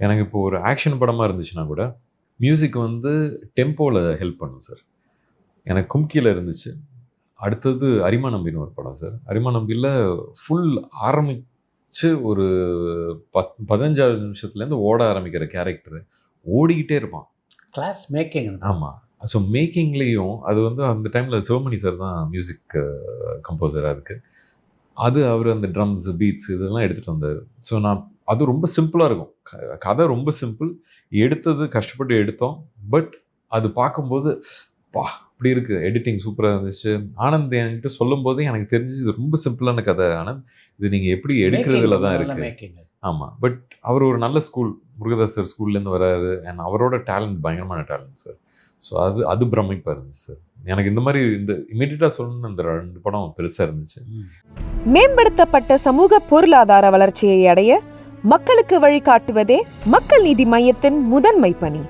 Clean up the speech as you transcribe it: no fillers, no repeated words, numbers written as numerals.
எனக்கு இப்போ ஒரு ஆக்ஷன் படமாக இருந்துச்சுன்னா கூட மியூசிக் வந்து டெம்போவில் ஹெல்ப் பண்ணும் சார். எனக்கு கும்கியில் இருந்துச்சு. அடுத்தது அரிமா நம்பின்னு ஒரு படம் சார். அரிமா நம்பியில் ஃபுல் ஆரம்பித்து ஒரு 15வது நிமிஷத்துலேருந்து ஓட ஆரம்பிக்கிற கேரக்டரு ஓடிக்கிட்டே இருப்பான். Class making. ஆமாம். ஸோ மேக்கிங்லேயும் அது வந்து அந்த டைமில் சிவமணி சார் தான் மியூசிக் கம்போசராக இருக்குது. அது அவர் அந்த ட்ரம்ஸ் பீட்ஸ் இதெல்லாம் எடுத்துகிட்டு வந்தார். ஸோ நான் அது ரொம்ப சிம்பிளாக இருக்கும். கதை ரொம்ப சிம்பிள். எடுத்தது கஷ்டப்பட்டு எடுத்தோம். பட் அது பார்க்கும்போது இப்படி இருக்குது. எடிட்டிங் சூப்பராக இருந்துச்சு. ஆனந்த் என்கிட்ட சொல்லும்போது எனக்கு தெரிஞ்சு இது ரொம்ப சிம்பிளான கதை ஆனந்த், இது நீங்கள் எப்படி எடுக்கிறதுல தான் இருக்குது. ஆமாம். பட் அவர் ஒரு நல்ல ஸ்கூல் முருகதாசர் ஸ்கூல்லேருந்து வராரு. அண்ட் அவரோட டேலண்ட் பயங்கரமான டேலண்ட் சார். ஸோ அது பிரமிப்பாக இருந்துச்சு சார். எனக்கு இந்த மாதிரி இந்த இமீடியட்டாக சொல்லணும்னு இந்த 2 படம் பெருசாக இருந்துச்சு. மேம்படுத்தப்பட்ட சமூக பொருளாதார வளர்ச்சியை அடைய மக்களுக்கு வழிகாட்டுவதே மக்கள் நீதி மையத்தின் முதன்மை பணி.